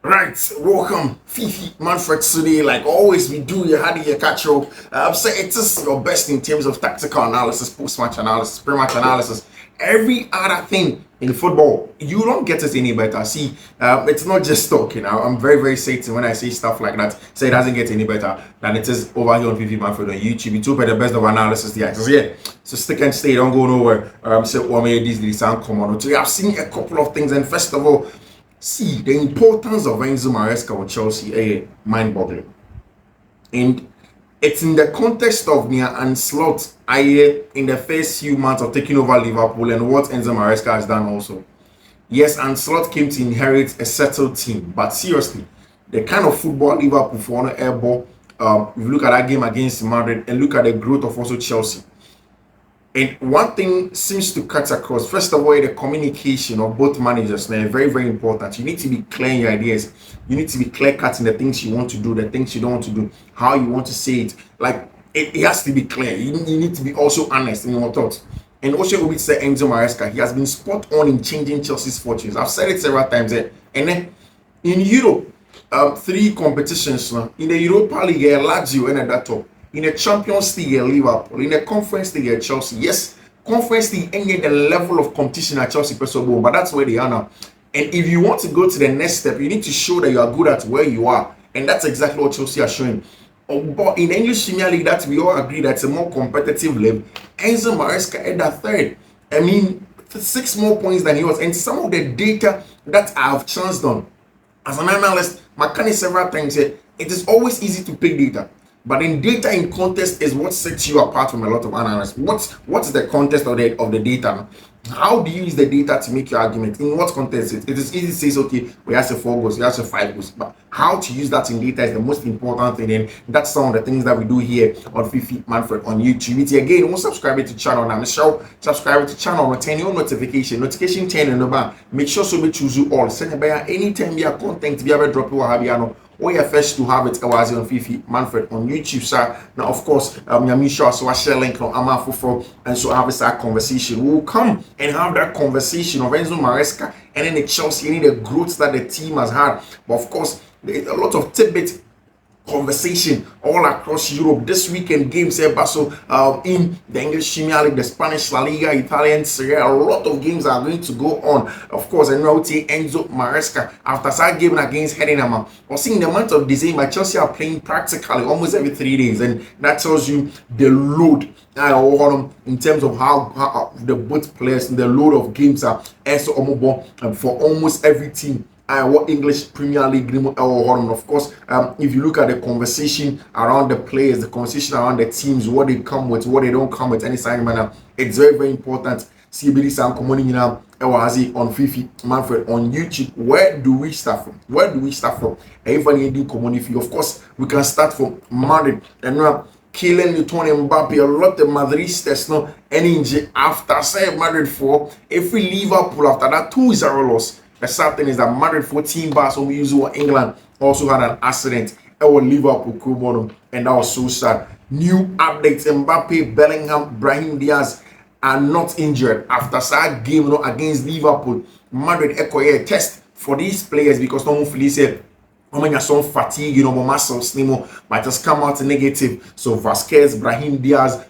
Right, welcome, Fiifi-Manfred today. Like always, we do your how do you catch up. I'm saying it is your best in terms of tactical analysis, post-match analysis, pre-match analysis, every other thing in football. You don't get it any better. See, it's not just talking. I'm very, very certain when I say stuff like that. Say it doesn't get any better than it is over here on Fiifi-Manfred on YouTube. You two the best of analysis there. So yeah, so stick and stay. Don't go nowhere. So what may these sound common? I've seen a couple of things, and first of all. See, the importance of Enzo Maresca with Chelsea is mind-boggling. And it's in the context of Nia and Slot in the first few months of taking over Liverpool and what Enzo Maresca has done also. Yes, and Slot came to inherit a settled team. But seriously, the kind of football Liverpool for on air ball, if you look at that game against Madrid and look at the growth of also Chelsea. And one thing seems to cut across. First of all, the communication of both managers now very, very important. You need to be clear in your ideas. You need to be clear cut in the things you want to do, the things you don't want to do, how you want to say it. Like it has to be clear. You need to be also honest in your thoughts. And also, we say Enzo Maresca, he has been spot on in changing Chelsea's fortunes. I've said it several times. And then in Europe, three competitions now. In the Europa League, Lazio and at that top. In the Champions League, Liverpool. In the Conference League, Chelsea. Yes, Conference League ain't the level of competition at Chelsea, but that's where they are now. And if you want to go to the next step, you need to show that you are good at where you are. And that's exactly what Chelsea are showing. But in English Premier League, that we all agree that's a more competitive level. Enzo Maresca at that third. I mean, 6 more points than he was. And some of the data that I have chanced on, as an analyst, McCanny several times said, it is always easy to pick data. But in data in context is what sets you apart from a lot of analysts. What's the context of the data? How do you use the data to make your argument? In what context? It is easy to say, okay, we have 4 goals, we have 5 goals. But how to use that in data is the most important thing. And that's some of the things that we do here on Fiifi-Manfred on YouTube. It's again, don't subscribe to the channel now. Subscribe to the channel, turn your notification turn on the bar. Make sure so we choose you all. Send it anytime we have content, we have a drop you have you we are first to have it was on Fiifi-Manfred on YouTube, sir. Now, of course, Yamisha, so I share link on Amafufo, and so have a conversation. We'll come and have that conversation of Enzo Maresca and then the Chelsea, any the growth that the team has had. But of course, there's a lot of tidbit conversation all across Europe. This weekend games here, so in the English Premier League, the Spanish La Liga, Italian Serie A, a lot of games are going to go on. Of course, and now Enzo Maresca after that game against Hedinama. Or seeing the month of December, Chelsea are playing practically almost every 3 days, and that tells you the load in terms of how the both players, the load of games are for almost every team. What English Premier League, of course, if you look at the conversation around the players, the conversation around the teams, what they come with, what they don't come with, any sign manner, it's very, very important. CBD Sam Commoning on Fiifi-Manfred on YouTube. Where do we start from? If I do community, of course, we can start from Madrid and now. Kylian Mbappe, a lot of Madridistas no any after say Madrid 4. If we Liverpool after that 2-0 loss. The sad thing is that Madrid 14 bars when we use England also had an accident. Our Liverpool and that was so sad. New updates: Mbappe, Bellingham, Brahim Diaz are not injured after that game against Liverpool. Madrid echo a test for these players because no one feels some fatigue, muscles, might just come out negative. So Vasquez, Brahim Diaz,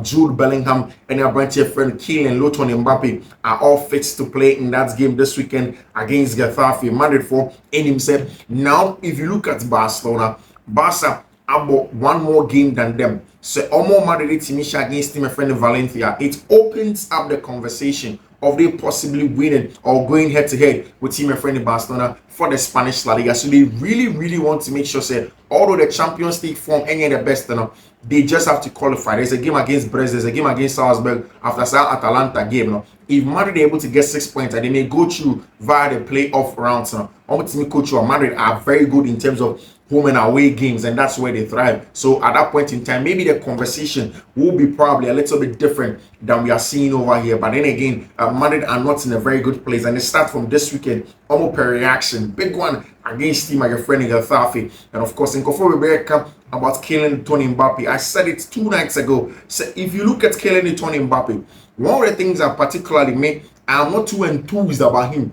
Jude Bellingham, and our branch friend Kylian Mbappe are all fit to play in that game this weekend against Getafe. Madrid for in himself. Now, if you look at Barcelona, Barca about one more game than them. So almost Madrid team against my friend Valencia. It opens up the conversation of they possibly winning or going head to head with team and friend in Barcelona for the Spanish La Liga. So they really, really want to make sure, say, although the Champions League form ain't the best, they just have to qualify. There's a game against Brest, there's a game against Salzburg after that Atalanta game. If Madrid are able to get 6 points and they may go through via the playoff rounds, Madrid are very good in terms of home and away games, and that's where they thrive. So at that point in time, maybe the conversation will be probably a little bit different than we are seeing over here. But then again, Madrid are not in a very good place, and they start from this weekend almost per reaction. Big one against team like your friend Getafe. And of course, in Kofo Rebecca about Kylian Mbappe, I said it 2 nights ago. So if you look at Kylian Mbappe, one of the things that particularly make I'm not too enthused about him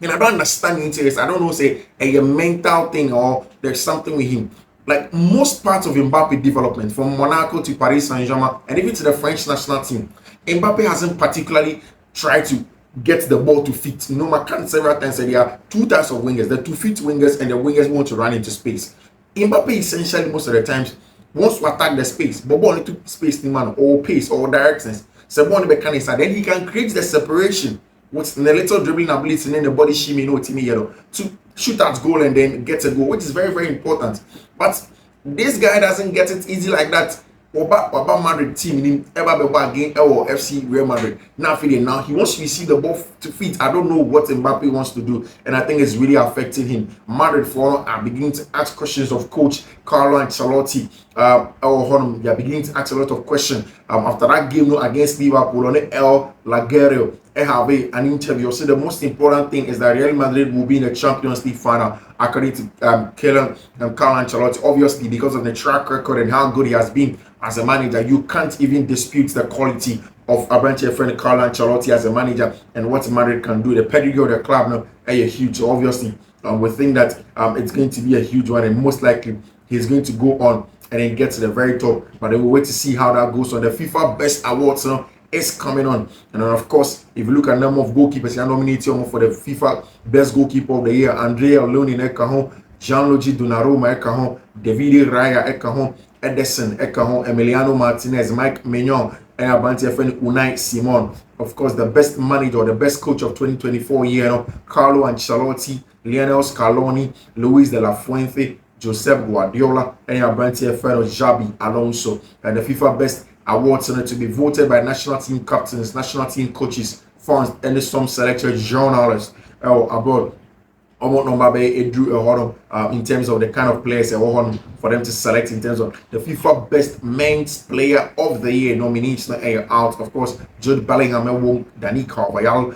And I don't understand interest. I don't know, say a mental thing or there's something with him. Like most parts of Mbappe development, from Monaco to Paris Saint-Germain and even to the French national team, Mbappe hasn't particularly tried to get the ball to feet. I can't several times say there are two types of wingers: the 2 feet wingers and the wingers who want to run into space. Mbappe essentially most of the times wants to attack the space, but ball into space, man, or pace or directions. So then he can create the separation with the little dribbling ability and then the body shimmy, to shoot at goal and then get a goal, which is very, very important. But this guy doesn't get it easy like that. Oba Madrid team in ever again or FC Real Madrid. Now he wants to receive the ball to feet. I don't know what Mbappe wants to do, and I think it's really affecting him. Madrid are beginning to ask questions of coach Carlo Ancelotti. They are beginning to ask a lot of questions after that game against Liverpool on El Laguerre. Have an interview. So the most important thing is that Real Madrid will be in the Champions League final, according to Carlo Ancelotti. Obviously, because of the track record and how good he has been as a manager, you can't even dispute the quality of Abranche friend Carlo Ancelotti as a manager and what Madrid can do. The pedigree of the club now is huge. So obviously, we think that it's going to be a huge one, and most likely he's going to go on and then get to the very top. But then we'll wait to see how that goes on. The FIFA Best Awards is coming on, and then of course, if you look at number of goalkeepers, you are nominated for the FIFA Best Goalkeeper of the Year. Andrea Leonin Ekahon, Gianluigi Donnarumma Ekahon, David Raya Ekahon, Edison Ekahon, Emiliano Martinez, Mike Mignon, and Abranche friend Unai Simon. Of course, the best manager, the best coach of 2024 year, Carlo Ancelotti, Lionel Scaloni, Luis de la Fuente, Josep Guardiola, and Abranche friend Xabi Alonso. And the FIFA Best Awards to be voted by national team captains, national team coaches, fans, and some selected journalists about in terms of the kind of players for them to select in terms of the FIFA Best Men's Player of the Year nominees out. Of course, Jude Bellingham, Dani Carvajal,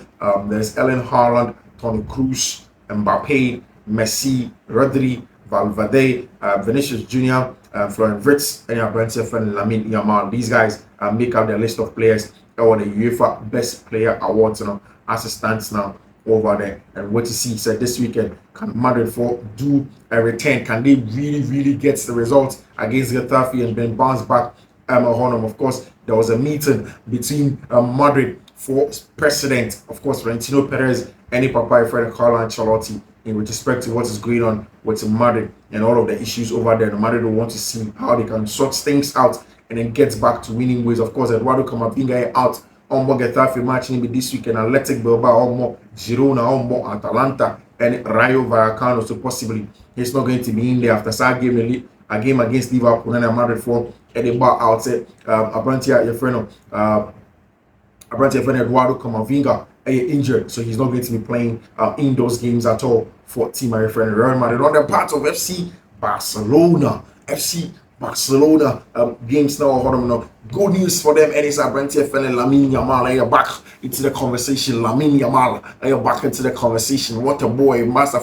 there's Ellen Haaland, Toni Kroos, Mbappe, Messi, Rodri, Valverde, Vinicius Jr., Florian Wirtz, and Abranche friend Lamine Yamal. These guys make up the list of players or the UEFA Best Player Awards as it stands now over there. And what to see said this weekend, can Madrid do a return? Can they really get the results against Getafe and then bounce back? Of course, there was a meeting between Madrid for president, of course, Florentino Perez and Papa friend Carlo Ancelotti, in respect to what is going on with Madrid and all of the issues over there. Madrid will want to see how they can sort things out and then get back to winning ways. Of course, Eduardo Camavinga out on Getafe matching this weekend, Athletic Bilbao, Girona, Atalanta, and Rayo Vallecano. So possibly he's not going to be in there after that game, a game against Liverpool and Madrid for Edinburgh outside. Abranche friend Eduardo Camavinga injured, so he's not going to be playing in those games at all for Team friend Real Madrid. On the part of FC Barcelona games now. Good news for them, and it's Abranche friend Lamine Yamal back into the conversation. Lamine Yamal back into the conversation. What a boy! Master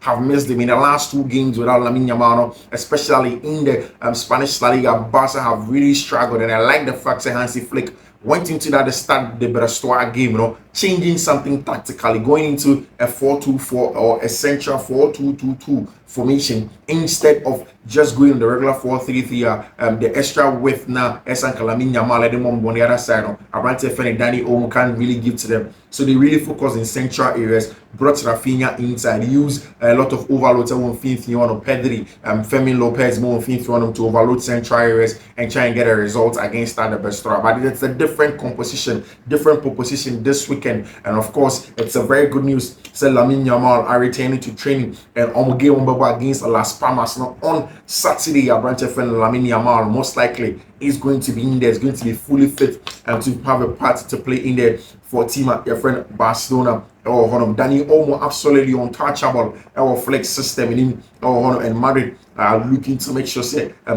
have missed him in the last 2 games without Lamine Yamal, especially in the Spanish La Liga. Barca have really struggled, and I like the fact that Hansi Flick went into that start the Brest game, changing something tactically, going into a 4-2-4 or a central 4-2-2-2 formation instead of just going on the regular 4-3-3. The extra width now, Esan Lamine Yamal at the moment on the other side. Abranche Fene Danny Olmo can't really give to them, so they really focus in central areas. Brought Rafinha inside, used a lot of overloads on Pedri, Fermin Lopez more to overload central areas and try and get a result against the Bestora. But it's a different proposition this weekend, and of course it's a very good news. So Lamine Yamal are returning to training and game against Las Palmas now on Saturday. Abranche friend Lamine Yamal most likely is going to be in there, is going to be fully fit and to have a part to play in there for team at your friend Barcelona. Danny Olmo absolutely untouchable. Our flex system in and Madrid are looking to make sure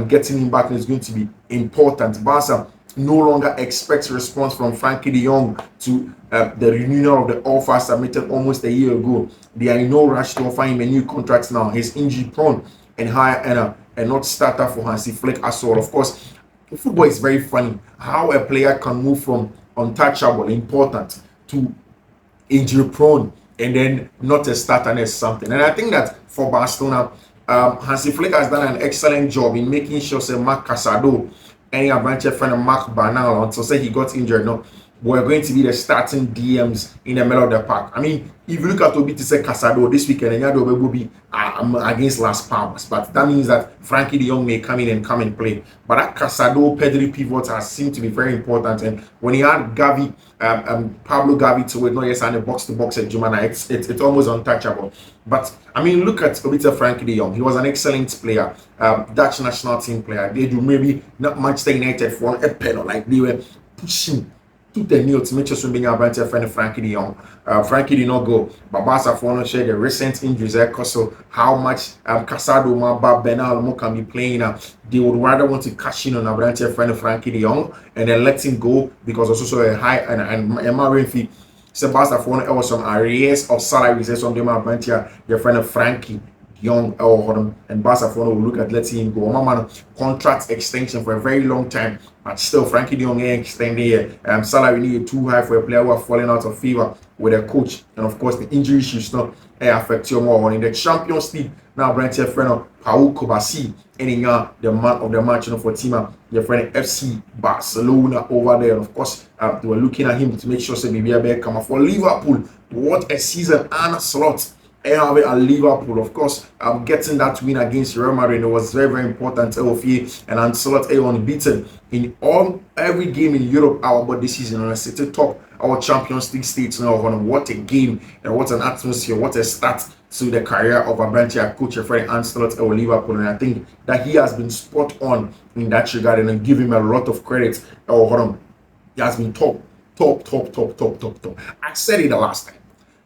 getting him back is going to be important. Barca no longer expects response from Frankie de Jong to the renewal of the offer submitted almost a year ago. They are in no rush to offer him a new contract now. He's injury prone and hire a not starter for Hansi Flick as well. Of course, football is very funny how a player can move from untouchable, important, to injury prone and then not a starter is something. And I think that for Barcelona, Hansi Flick has done an excellent job in making sure say Marc Casado and a bunch of friend Mark Bernal until say he got injured. No, were going to be the starting DMs in the middle of the park. I mean, if you look at Obi to say Casado this weekend, and Yado will be against Las Palmas, but that means that Frankie de Jong may come in and play. But that Casado Pedri pivot has seemed to be very important. And when he had Gavi, Pablo Gavi to it, no yes, and a box to box at Jumana, it's almost untouchable. But I mean, look at Obita Frankie de Jong. He was an excellent player, Dutch national team player. They do maybe not Manchester United for a pen, like they were pushing to the new to make sure being about your friend Frankie de Jong. Frankie did not go, but Barca for no share the recent injuries so how much Casado, Mbappe, Bernal can be playing. They would rather want to cash in on a branch friend Frankie de Jong and then let him go because also a high and marine fee. Sebastian for no some arrears of salaries on them branch your friend Frankie Young and Barcelona will look at letting him go. Man, contract extension for a very long time, but still Frankie de Jong extended salary needed too high for a player who are falling out of favor with a coach, and of course the injury issues not affect you more. In the Champions League now, branch your friend Paul Kobasi, and the man of the match for team your friend FC Barcelona over there. And of course, they were looking at him to make sure maybe a better come for Liverpool. What a season and a slot. At Liverpool, of course, getting that win against Real Madrid was very, very important. And Ancelotti unbeaten in every game in Europe. But this season, on a city top, our Champions League stage now. What a game and what an atmosphere! What a start to the career of a branch coach, Fred Ancelotti at Liverpool. And I think that he has been spot on in that regard, and give him a lot of credit. He has been top. I said it the last time.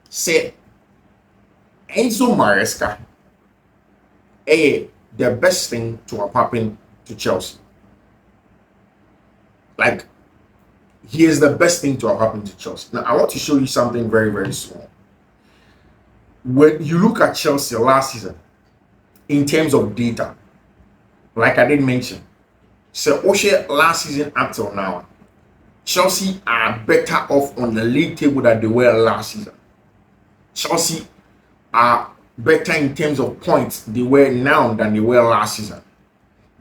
Said Enzo Maresca, the best thing to have happened to Chelsea. Like, he is the best thing to have happened to Chelsea. Now, I want to show you something very, very small. When you look at Chelsea last season, in terms of data, like I did mention, so Oshe last season up till now, Chelsea are better off on the league table than they were last season. Chelsea are better in terms of points they were now than they were last season.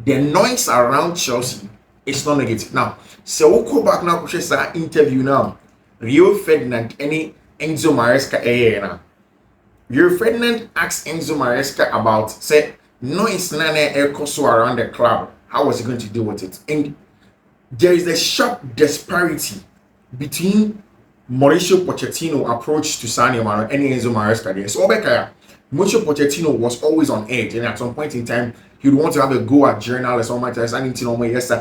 The noise around Chelsea is not negative. Now, so we'll go back now to that interview now. Rio Ferdinand and Enzo Maresca now. Rio Ferdinand asked Enzo Maresca about say noise nane so around the club. How was he going to deal with it? And there is a sharp disparity between Mauricio Pochettino's approach to Sadio Mane and Enzo Maresca there. So Mauricio Pochettino was always on edge, and at some point in time, he would want to have a go at journalists or much as anything on my yes,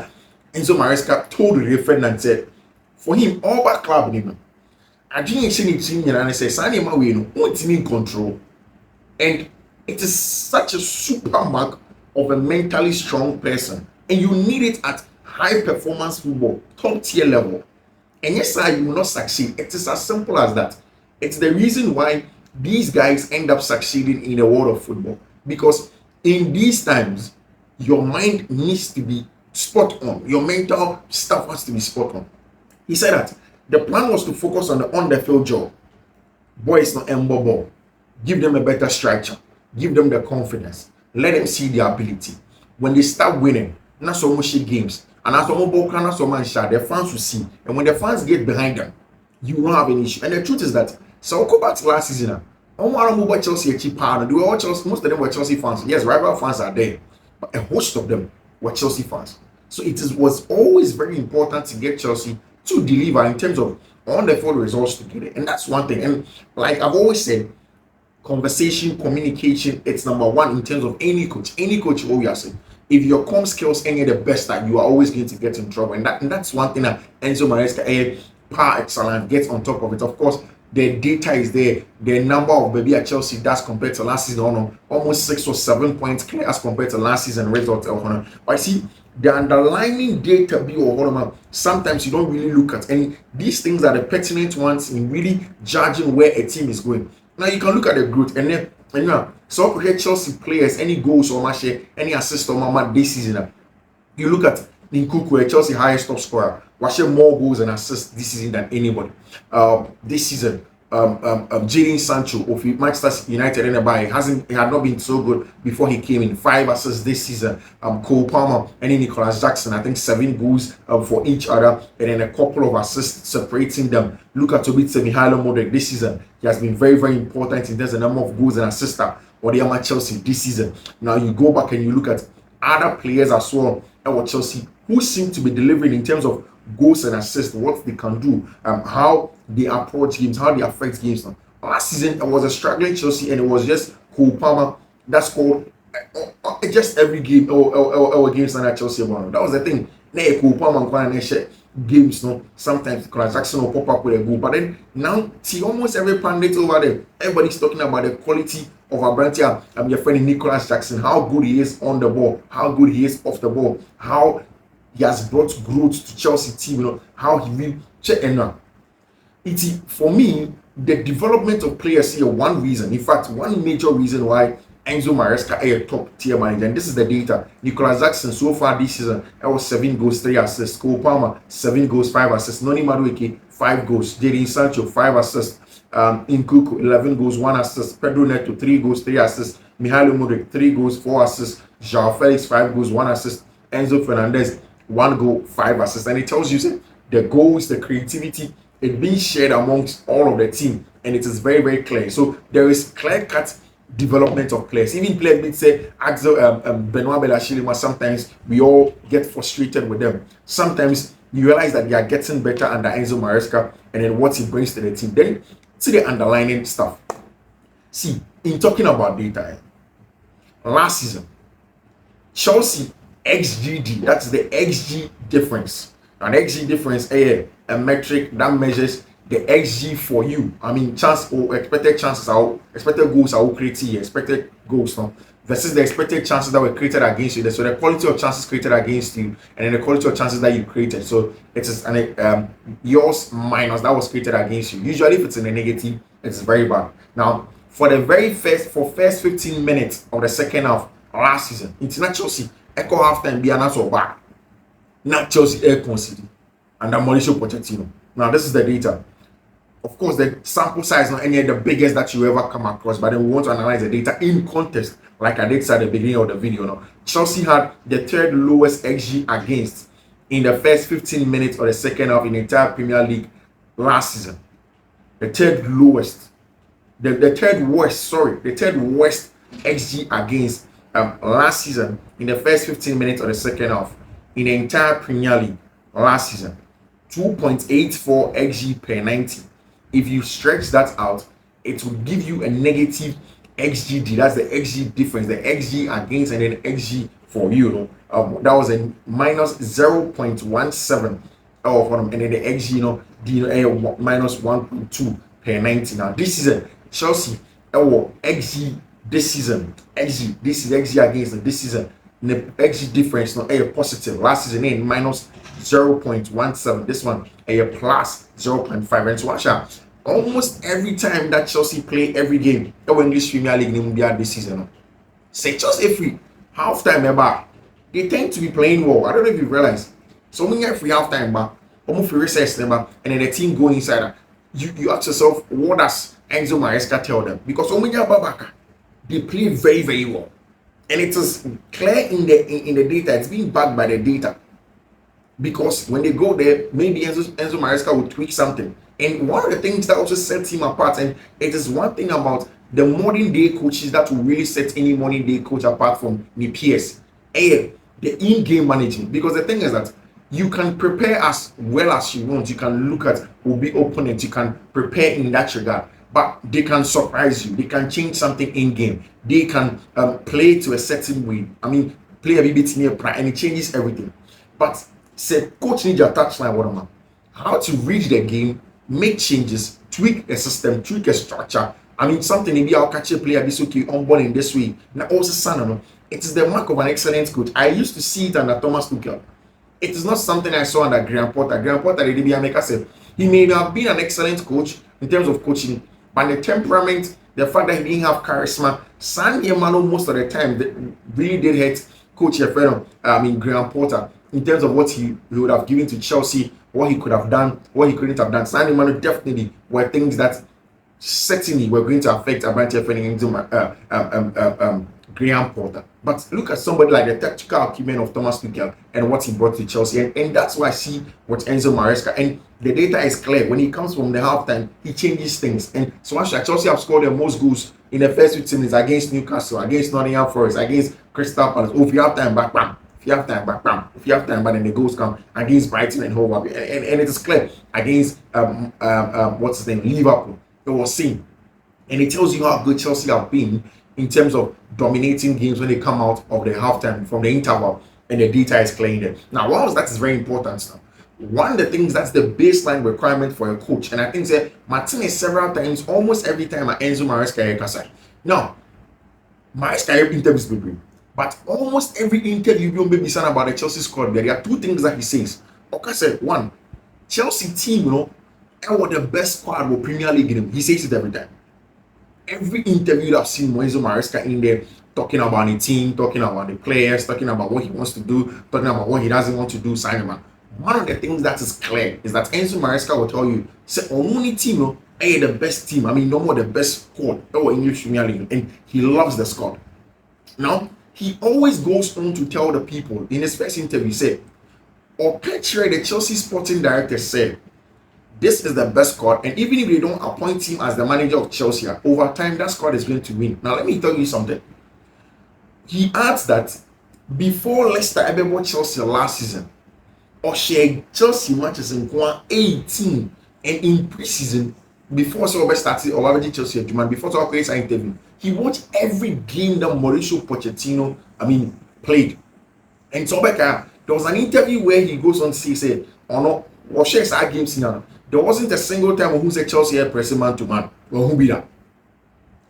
Enzo Maresca told Rio Ferdinand said, for him, all back club, I didn't see anything and I say Sadio Mane won't in control. And it is such a super mark of a mentally strong person, and you need it at high performance football, top tier level. And yes, sir, you will not succeed. It is as simple as that. It's the reason why these guys end up succeeding in the world of football. Because in these times, your mind needs to be spot on. Your mental stuff has to be spot on. He said that the plan was to focus on the on-the-field job. Boys not ball. Give them a better structure. Give them the confidence. Let them see their ability. When they start winning, not so much games. And as the fans will see. And when the fans get behind them, you won't have an issue. And the truth is that, so I'll go back to last season. Chelsea a cheap partner. They were all Chelsea, most of them were Chelsea fans. Yes, rival fans are there. But a host of them were Chelsea fans. So was always very important to get Chelsea to deliver in terms of on-the-field results to get it. And that's one thing. And like I've always said, conversation, communication, it's number one in terms of any coach. Any coach, if your comm skills ain't the best, that you are always going to get in trouble. And that's one thing that Enzo Maresca par excellence gets on top of it. Of course, the data is there. The number of baby at Chelsea does compared to last season, almost 6 or 7 points clear as compared to last season results. But I see the underlying data sometimes you don't really look at. And these things are the pertinent ones in really judging where a team is going. Now you can look at the growth and then so Chelsea players, any goals or match, any assist or mama this season. You look at Nkunku, Chelsea highest top scorer, watching more goals and assists this season than anybody. This season, Jadon Sancho of Manchester United in the buy he had not been so good before he came in. 5 assists this season. Cole Palmer and then Nicholas Jackson, I think 7 goals for each other, and then a couple of assists separating them. Look at Tobitse Mihailo Modric this season. He has been very, very important in terms of the number of goals and assists or the at Chelsea this season. Now you go back and you look at other players as well at Chelsea who seem to be delivering in terms of goals and assists, what they can do, how they approach games, how they affect games. Now, last season, it was a struggling Chelsea, and it was just Cole Palmer that scored just every game or games that Chelsea won. That was the thing. Cole Palmer games, no. Sometimes Nicholas Jackson will pop up with a goal, but then now see almost every pundit over there, everybody's talking about the quality of Abrantia. Your friend Nicholas Jackson, how good he is on the ball, how good he is off the ball, how he has brought growth to Chelsea team, how he will check and now. It's for me, the development of players here, one reason, in fact, one major reason why Enzo Maresca is a top tier manager, and this is the data. Nicholas Jackson so far this season, that was 7 goals, 3 assists. Cole Palmer, 7 goals, 5 assists. Noni Madueke, 5 goals. Jadon Sancho, 5 assists. Nkuku, 11 goals, 1 assist. Pedro Neto, 3 goals, 3 assists. Mihailo Modric, 3 goals, 4 assists. João Felix, 5 goals, 1 assist. Enzo Fernandez, 1 goal, 5 assists. And it tells you the goals, the creativity, it being shared amongst all of the team, and it is very, very clear. So there is clear-cut development of players. Even players that say Axel Benoit Belachilima, sometimes we all get frustrated with them. Sometimes you realize that they are getting better under Enzo Maresca, and then what he brings to the team. Then see the underlying stuff. See, in talking about data, last season, Chelsea XGD, that's the XG difference. An XG difference, a metric that measures the XG for you. I mean, chance or expected chances are expected goals are created here, expected goals now versus the expected chances that were created against you. So the quality of chances created against you, and then the quality of chances that you created. So it is yours minus that was created against you. Usually, if it's in the negative, it's very bad. Now, for first 15 minutes of the second half last season, it's not Chelsea. Echo halftime be an so bad. Not Chelsea air conceded under Mauricio Pochettino. Now, this is the data. Of course, the sample size is not any of the biggest that you ever come across, but then we want to analyze the data in context, like I did say at the beginning of the video. Now, Chelsea had the 3rd lowest XG against in the first 15 minutes of the second half in the entire Premier League last season. The 3rd lowest. The 3rd worst, the 3rd worst XG against last season in the first 15 minutes of the second half in the entire Premier League last season. 2.84 XG per 90. If you stretch that out, it will give you a negative XGD. That's the XG difference, the XG against and then XG for you. That was a minus 0.17 and then the XG, minus 1.2 per 90. Now this season, Chelsea, XG this season, XG, this is XG against this season. The XG difference a positive. Last season minus 0.17. This one a plus 0.5. And so actually, almost every time that Chelsea play every game, the English Premier League this season, say just every halftime, they tend to be playing well. I don't know if you realize. So when you have free halftime, almost free recess, and then the team go inside. You ask yourself, what does Enzo Maresca tell them? Because when you have Barca, they play very, very well. And it is clear in the data, it's being backed by the data. Because when they go there, maybe Enzo Maresca will tweak something. And one of the things that also sets him apart, and it is one thing about the modern day coaches that will really set any modern day coach apart from the peers, the in-game managing. Because the thing is that you can prepare as well as you want. You can look at who be opponent, you can prepare in that regard. But they can surprise you. They can change something in game. They can play to a certain way. I mean, play a bit near prime, and it changes everything. But say, coach needs your touchline. What am I? How to read the game, make changes, tweak a system, tweak a structure. I mean, something maybe I'll catch a player this week on ball in this way. Now, also, son, it is the mark of an excellent coach. I used to see it under Thomas Tuchel. It is not something I saw under Graham Potter. Graham Potter, the DBA maker, said he may have been an excellent coach in terms of coaching. But the temperament, the fact that he didn't have charisma, San Diego most of the time really did hurt Coach Graham Potter in terms of what he would have given to Chelsea, what he could have done, what he couldn't have done. San Diego definitely were things that certainly were going to affect Abrante Graham Potter. But look at somebody like the tactical acumen of Thomas Tuchel and what he brought to Chelsea. And that's why I see what Enzo Maresca, and the data is clear. When he comes from the halftime, he changes things. And so actually, Chelsea have scored the most goals in the first 15 minutes against Newcastle, against Nottingham Forest, against Crystal Palace. Oh, if you have time, back, bam. If you have time, back, bam. If you have time, but then the goals come against Brighton and Hove. And it is clear against, what's his name, Liverpool. It was seen. And it tells you how good Chelsea have been in terms of dominating games when they come out of the halftime from the interval, and the data is clear in there. Now, whilst that is very important now, one of the things that's the baseline requirement for a coach, and I think that Martinez several times, almost every time at Enzo Maresca. Now, Maresca interviews baby, but almost every interview will be saying about the Chelsea squad. There are two things that he says. Okay, said one, Chelsea team, I want the best squad for Premier League in him. He says it every time. Every interview I've seen Enzo Maresca in there talking about the team, talking about the players, talking about what he wants to do, talking about what he doesn't want to do, signing man. One of the things that is clear is that Enzo Maresca will tell you, say, only team, the best team. I mean, no more the best squad or English Premier League, and he loves the squad. Now, he always goes on to tell the people in his first interview, he said, Petri, the Chelsea sporting director, said, this is the best squad, and even if they don't appoint him as the manager of Chelsea, over time that squad is going to win. Now let me tell you something. He adds that before Leicester ever bought Chelsea last season, or shared Chelsea matches in 18, and in preseason, before Sober started or already Chelsea before Sober creates an interview, he watched every game that Mauricio Pochettino played. And so there was an interview where he goes on to say, oh no, or shares our games here. There wasn't a single time who said Chelsea had pressing man to man. Well, who be that?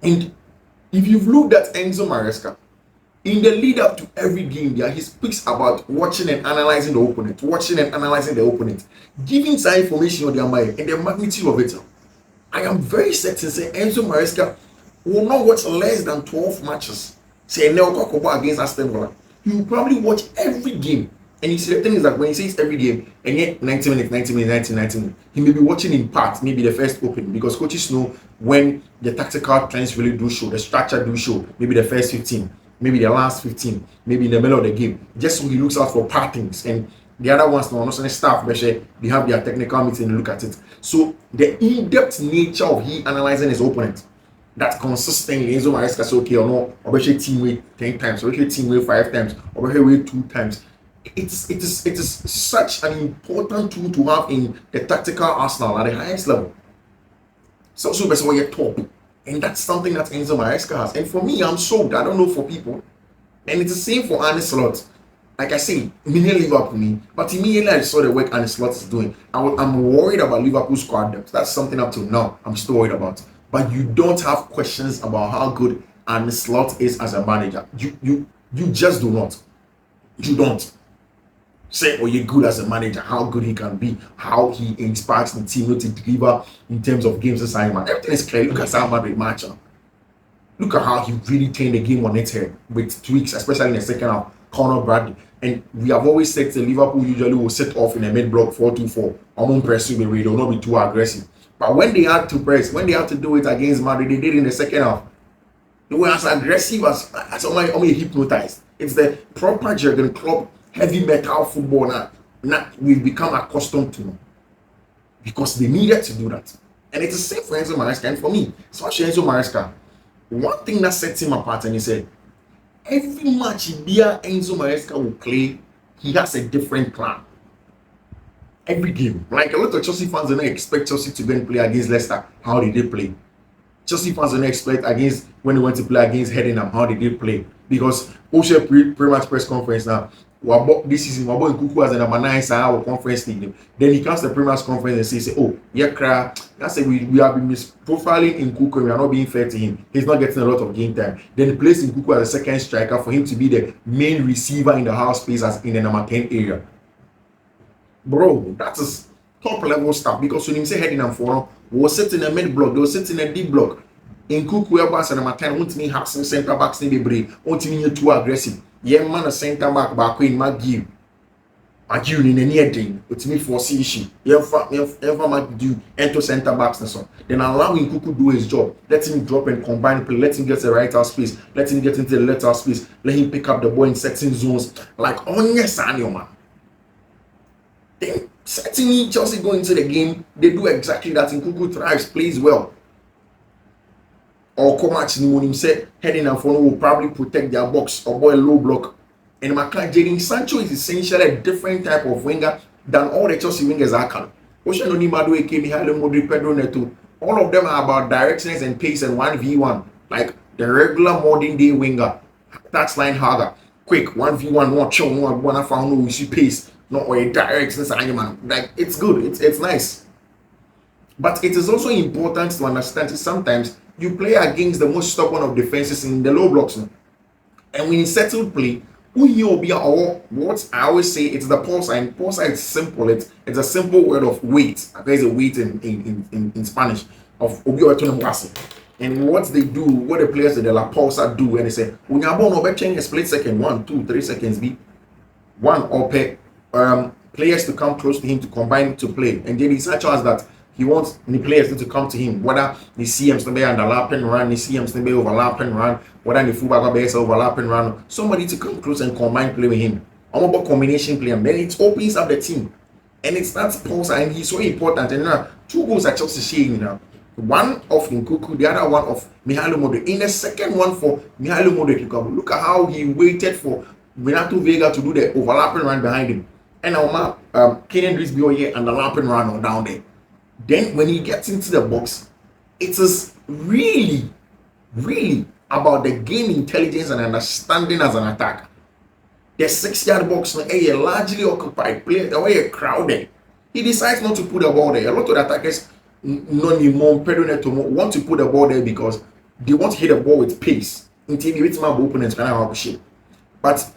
And if you've looked at Enzo Maresca, in the lead up to every game there, he speaks about watching and analyzing the opponent, giving some information on their mind and the magnitude of it. I am very certain say Enzo Maresca will not watch less than 12 matches. Say Neokokoba against Aston Villa. He will probably watch every game. And you see, the thing is that when he says every game, and yet 90 minutes, he may be watching in part, maybe the first opening, because coaches know when the tactical trends really do show, the structure do show, maybe the first 15, maybe the last 15, maybe in the middle of the game, just so he looks out for partings. And the other ones, no staff, they have their technical meeting and look at it. So the in-depth nature of he analyzing his opponent, that consistently Enzo Maresca say, okay, or no, or team weight 10 times, or team weight 5 times, or weight 2 times. It is such an important tool to have in the tactical arsenal at the highest level. So that's why you're top. And that's something that Enzo Maresca has. And for me, I'm sold. I don't know for people. And it's the same for Arne Slot. Like I say, Liverpool, but immediately I saw the work Arne Slot is doing. I'm worried about Liverpool's squad depth. That's something up to now I'm still worried about. But you don't have questions about how good Arne Slot is as a manager. You just do not. You don't. Say, you're good as a manager, how good he can be, how he inspires the team to deliver in terms of games assignment. Everything is clear. Look at Real Madrid match. Look at how he really turned the game on its head with tweaks, especially in the second half. Conor Bradley. And we have always said that Liverpool usually will set off in a mid-block 4-2-4. Among pressing, they will not be too aggressive. But when they had to press, when they had to do it against Madrid, they did in the second half. They were as aggressive as only hypnotized. It's the proper Jurgen Klopp heavy metal football now we've become accustomed to, because they needed to do that. And it's the same for Enzo Maresca. And for me, especially Enzo Maresca, one thing that sets him apart, and he said, every match Enzo Maresca will play, he has a different plan. Every game. Like a lot of Chelsea fans don't expect Chelsea to go and play against Leicester. How did they play? Chelsea fans don't expect against when they went to play against Hedenham. How did they play? Because Osha pre-match press conference now, this season, we're going Kuku as a number 9 our conference league. Then he comes to the Premier's conference and says, oh, yeah, I say we have been misprofiling in Kuku, we are not being fair to him. He's not getting a lot of game time. Then he plays in Kuku as a second striker for him to be the main receiver in the half space as in the number 10 area. Bro, that is top level stuff, because when you say heading and for we'll sit in a mid block, they'll sit in a deep block. In Kuku, as a number 10, won't mean have some center backs in the break, won't mean you're too aggressive. Yeah, man, a center back in McGill. Like you in any thing, it's me for see issue. You ever might do enter center backs and so. Then allowing Kuku do his job. Let him drop and combine play. Let him get the right out space. Let him get into the left out space. Let him pick up the ball in certain zones. Like on yes, man. Then certainly Chelsea go into the game. They do exactly that. In Kuku thrives, plays well. Or Kovac Nimonim said heading and follow will probably protect their box or boy low block. And McLaren Jadon Sancho is essentially a different type of winger than all the Chelsea wingers are. Ocean Onimadu, Eke, Mihailo Modric, Pedro Neto, all of them are about directness and pace and 1v1. Like the regular modern day winger. That's line harder. Quick, 1v1, not chill, not one found no issue pace, not a directness, like it's good, it's nice. But it is also important to understand that sometimes you play against the most stubborn of defenses in the low blocks. And when you settle play, what I always say, it's the pulse sign. Pulse sign is simple. It's a simple word of weight. There's a weight in Spanish of obio. And what they do, what the players de la pausa do, and they say, when you're born over a split second, 1, 2, 3 seconds, be one or pay players to come close to him to combine to play. And then such as that he wants the players to come to him, whether they see him stand underlap and run, they see him stand overlap and run, whether the fullback base overlap and run, somebody to come close and combine play with him. I'm about combination play, and then it opens up the team. And it's that pulse, and he's so important. And now 2 goals at Chelsea showing now. One of Nkuku, the other one of Mihailo Modric. In the second one for Mihailo Modric, look at how he waited for Renato Vega to do the overlapping run behind him. And now Kenan Drisbioye and the lapping run down there. Then when he gets into the box, it is really, really about the game intelligence and understanding as an attacker. The 6-yard box now a largely occupied, play the way crowded. He decides not to put the ball there. A lot of the attackers, Nonimon, Pedro Neto, want to put the ball there because they want to hit the ball with pace. Until the rhythm of opponents can have a shit. But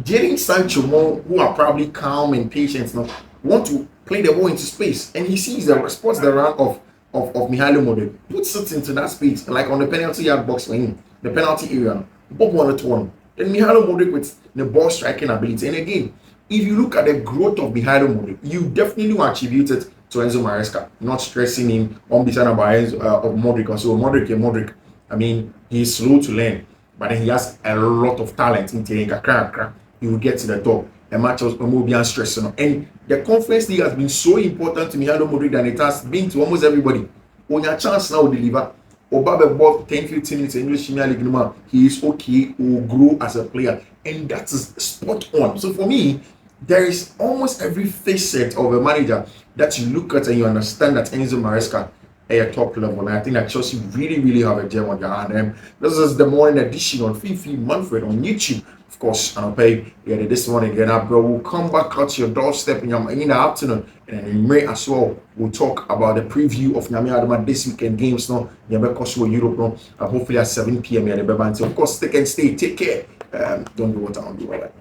Jadon Sancho, who are probably calm and patient now, want to play the ball into space, and he sees the spots the run of Mihailo Modric, puts it into that space, like on the penalty yard box for him, the penalty area, both 1-1. Then Mihailo Modric with the ball striking ability. And again, if you look at the growth of Mihailo Modric, you definitely attribute it to Enzo Maresca, not stressing him on the side of Modric. So Modric, I mean, he's slow to learn, but then he has a lot of talent in Tenga. He will get to the top. A match of Mobian stress. And the Conference League has been so important to Mihailo Modric than it has been to almost everybody. On your chance now to deliver, Obabe ball 10-15 minutes in English Premier League, he is okay, will grow as a player. And that is spot on. So for me, there is almost every facet of a manager that you look at and you understand that Enzo Maresca at a top level. And I think that Chelsea really, really have a gem on their hand. This is the morning edition on Fiifi-Manfred on YouTube. Of course, and I'll pay this morning again. Bro, we'll come back out to your doorstep in the afternoon, and then in May as well, we'll talk about the preview of Nyame Adama this weekend games now. Europe now, hopefully at 7 p.m. Of course, take and stay, take care. Don't do what I don't do. All right.